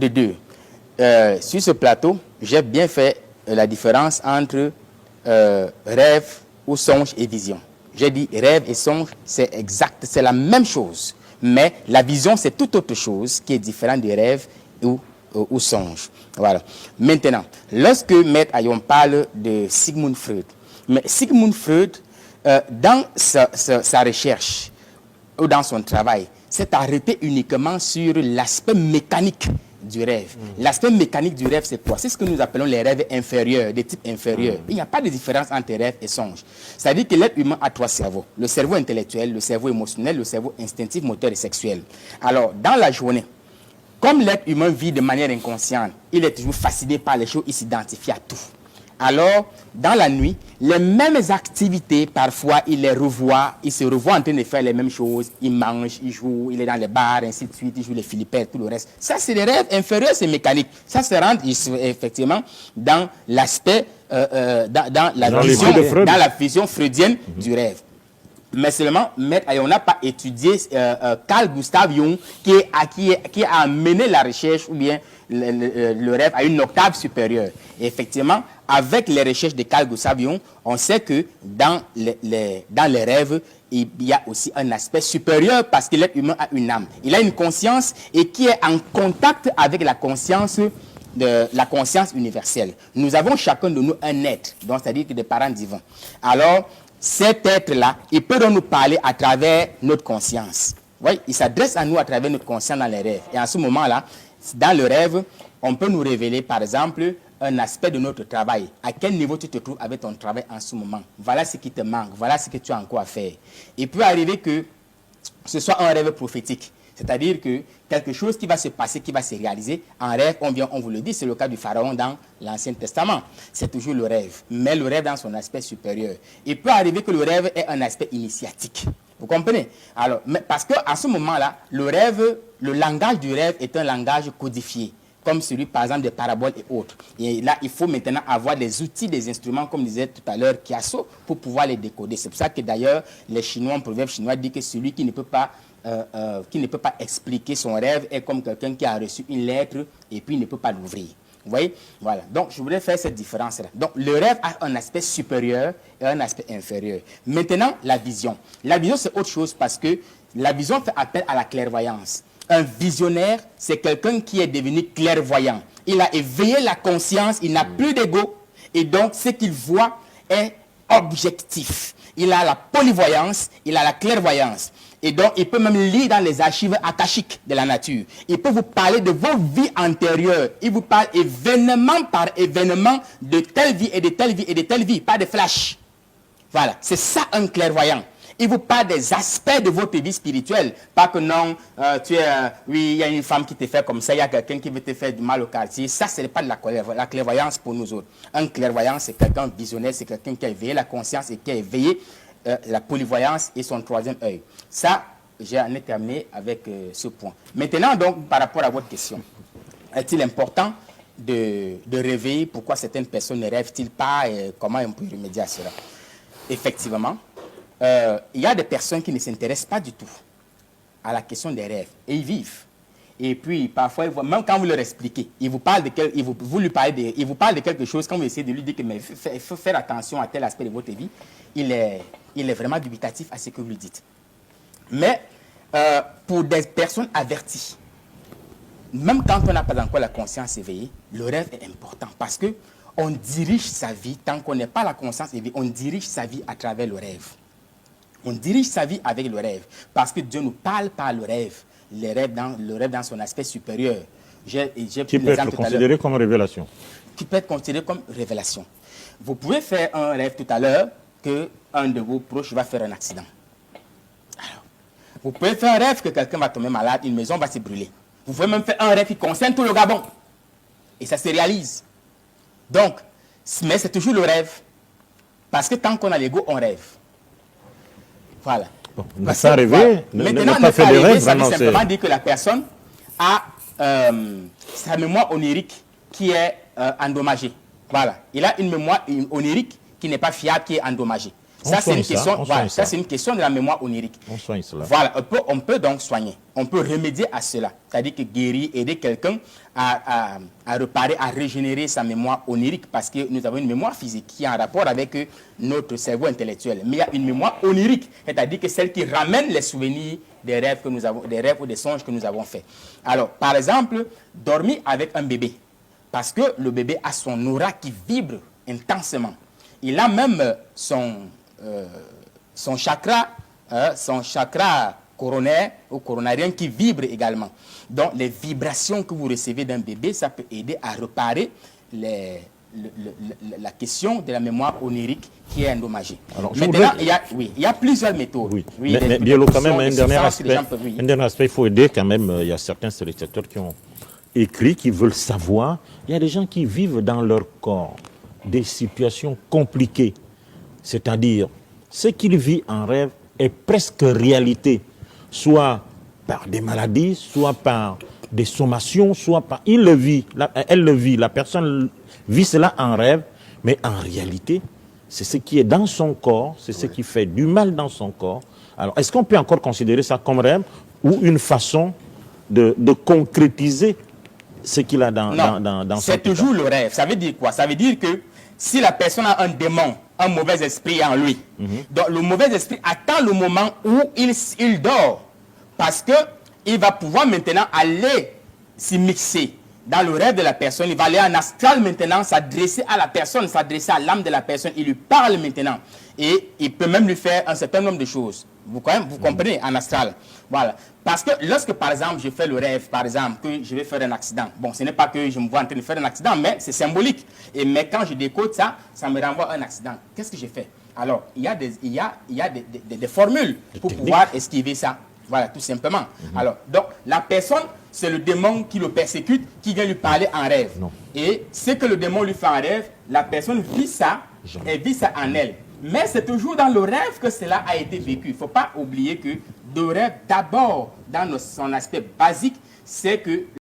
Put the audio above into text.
de deux. Sur ce plateau, j'ai bien fait la différence entre rêve ou songe et vision. J'ai dit rêve et songe, c'est exact, c'est la même chose. Mais la vision, c'est tout autre chose qui est différent du rêve ou songe. Voilà. Maintenant, lorsque Maître Ayon parle de Sigmund Freud, mais Sigmund Freud, dans sa recherche ou dans son travail, s'est arrêté uniquement sur l'aspect mécanique du rêve. L'aspect mécanique du rêve, c'est quoi? C'est ce que nous appelons les rêves inférieurs, des types inférieurs. Il n'y a pas de différence entre rêve et songe. C'est-à-dire que l'être humain a trois cerveaux. Le cerveau intellectuel, le cerveau émotionnel, le cerveau instinctif, moteur et sexuel. Alors, dans la journée, comme l'être humain vit de manière inconsciente, il est toujours fasciné par les choses, il s'identifie à tout. Alors, dans la nuit, les mêmes activités, parfois, il les revoit, il se revoit en train de faire les mêmes choses, il mange, il joue, il est dans les bars, ainsi de suite, il joue les philippères, tout le reste. Ça, c'est des rêves inférieurs, c'est mécanique. Ça se rentre effectivement dans l'aspect, dans la vision freudienne du rêve. Mais seulement, Maître Ayon n'a pas étudié Carl Gustav Jung qui a amené la recherche ou bien le rêve à une octave supérieure. Et effectivement, avec les recherches de Carl Gustav Jung, on sait que dans les rêves, il y a aussi un aspect supérieur parce que l'être humain a une âme. Il a une conscience et qui est en contact avec la conscience universelle. Nous avons chacun de nous un être, donc c'est-à-dire que des parents divins. Alors, cet être-là, il peut donc nous parler à travers notre conscience. Oui, il s'adresse à nous à travers notre conscience dans les rêves. Et en ce moment-là, dans le rêve, on peut nous révéler, par exemple, un aspect de notre travail. À quel niveau tu te trouves avec ton travail en ce moment? Voilà ce qui te manque, voilà ce que tu as encore à faire. Il peut arriver que ce soit un rêve prophétique. C'est-à-dire que quelque chose qui va se passer, qui va se réaliser, en rêve, on vous le dit, c'est le cas du pharaon dans l'Ancien Testament. C'est toujours le rêve, mais le rêve dans son aspect supérieur. Il peut arriver que le rêve ait un aspect initiatique. Vous comprenez? Alors, parce qu'à ce moment-là, le rêve, le langage du rêve est un langage codifié, comme celui, par exemple, des paraboles et autres. Et là, il faut maintenant avoir des outils, des instruments, comme disait tout à l'heure Kiasso, pour pouvoir les décoder. C'est pour ça que d'ailleurs, les Chinois, un proverbe chinois dit que celui qui ne peut pas expliquer son rêve est comme quelqu'un qui a reçu une lettre et puis ne peut pas l'ouvrir. Vous voyez? Voilà. Donc, je voulais faire cette différence-là. Donc, le rêve a un aspect supérieur et un aspect inférieur. Maintenant, la vision. La vision, c'est autre chose parce que la vision fait appel à la clairvoyance. Un visionnaire, c'est quelqu'un qui est devenu clairvoyant. Il a éveillé la conscience, il n'a plus d'ego et donc, ce qu'il voit est objectif. Il a la polyvoyance, il a la clairvoyance. Et donc, il peut même lire dans les archives akashiques de la nature. Il peut vous parler de vos vies antérieures. Il vous parle événement par événement de telle vie et de telle vie et de telle vie, pas de flash. Voilà, c'est ça un clairvoyant. Il vous parle des aspects de votre vie spirituelle. Pas que non, oui, il y a une femme qui te fait comme ça, il y a quelqu'un qui veut te faire du mal au quartier. Ça, ce n'est pas de la clairvoyance pour nous autres. Un clairvoyant, c'est quelqu'un visionnaire, c'est quelqu'un qui a éveillé la conscience et qui a éveillé la polyvoyance et son troisième œil. Ça, j'en ai terminé avec ce point. Maintenant, donc, par rapport à votre question, est-il important de rêver? Pourquoi certaines personnes ne rêvent-ils pas et comment on peut remédier à cela? Effectivement, il y a des personnes qui ne s'intéressent pas du tout à la question des rêves et ils vivent. Et puis, parfois, même quand vous leur expliquez, il vous parle de quelque chose, quand vous essayez de lui dire que mais il faut faire attention à tel aspect de votre vie, il est vraiment dubitatif à ce que vous lui dites. Mais pour des personnes averties, même quand on n'a pas encore la conscience éveillée, le rêve est important parce qu'on dirige sa vie, tant qu'on n'est pas la conscience éveillée, on dirige sa vie à travers le rêve. On dirige sa vie avec le rêve parce que Dieu nous parle par le rêve. Le rêve dans son aspect supérieur. Qui peut être considéré comme révélation. Qui peut être considéré comme révélation. Vous pouvez faire un rêve tout à l'heure qu'un de vos proches va faire un accident. Alors, vous pouvez faire un rêve que quelqu'un va tomber malade, une maison va se brûler. Vous pouvez même faire un rêve qui concerne tout le Gabon. Et ça se réalise. Donc, mais c'est toujours le rêve. Parce que tant qu'on a l'ego, on rêve. Voilà. Bon, ne pas rêver, maintenant, ne pas faire des rêves, ça veut simplement dire que la personne a sa mémoire onirique qui est endommagée. Voilà. Il a une mémoire onirique qui n'est pas fiable, qui est endommagée. Ça, c'est une question. Voilà, ça, c'est une question de la mémoire onirique. On soigne cela. Voilà, on peut donc soigner. On peut remédier à cela. C'est-à-dire que guérir, aider quelqu'un à réparer, à régénérer sa mémoire onirique, parce que nous avons une mémoire physique qui est en rapport avec notre cerveau intellectuel. Mais il y a une mémoire onirique, c'est-à-dire que celle qui ramène les souvenirs des rêves que nous avons, des rêves ou des songes que nous avons faits. Alors, par exemple, dormir avec un bébé, parce que le bébé a son aura qui vibre intensément. Il a même son chakra coronaire ou coronarien qui vibre également. Donc, les vibrations que vous recevez d'un bébé, ça peut aider à réparer la question de la mémoire onirique qui est endommagée. Alors, maintenant, il y a plusieurs méthodes. Oui. Mais Bielo, quand même, un dernier aspect, il faut aider quand même. Il y a certains téléspectateurs qui ont écrit, qui veulent savoir. Il y a des gens qui vivent dans leur corps des situations compliquées. C'est-à-dire, ce qu'il vit en rêve est presque réalité. Soit par des maladies, soit par des sommations, soit par... elle le vit, la personne vit cela en rêve, mais en réalité, c'est ce qui est dans son corps, c'est ce qui fait du mal dans son corps. Alors, est-ce qu'on peut encore considérer ça comme rêve ou une façon de concrétiser ce qu'il a dans son corps? C'est toujours le rêve. Ça veut dire quoi? Ça veut dire que si la personne a un démon, un mauvais esprit en lui, donc le mauvais esprit attend le moment où il dort, parce qu'il va pouvoir maintenant aller s'y mixer dans le rêve de la personne. Il va aller en astral maintenant, s'adresser à la personne, s'adresser à l'âme de la personne. Il lui parle maintenant. Et il peut même lui faire un certain nombre de choses. Vous comprenez, en astral. Voilà. Parce que lorsque, par exemple, je fais le rêve, par exemple, que je vais faire un accident. Bon, ce n'est pas que je me vois en train de faire un accident, mais c'est symbolique. Mais quand je décode ça, ça me renvoie à un accident. Qu'est-ce que j'ai fait? Alors, il y a des formules pour pouvoir esquiver ça. Voilà, tout simplement. Alors, donc, la personne, c'est le démon qui le persécute, qui vient lui parler en rêve. Et ce que le démon lui fait en rêve, la personne vit ça, elle vit ça en elle. Mais c'est toujours dans le rêve que cela a été vécu. Il ne faut pas oublier que le rêve, d'abord, dans son aspect basique, c'est que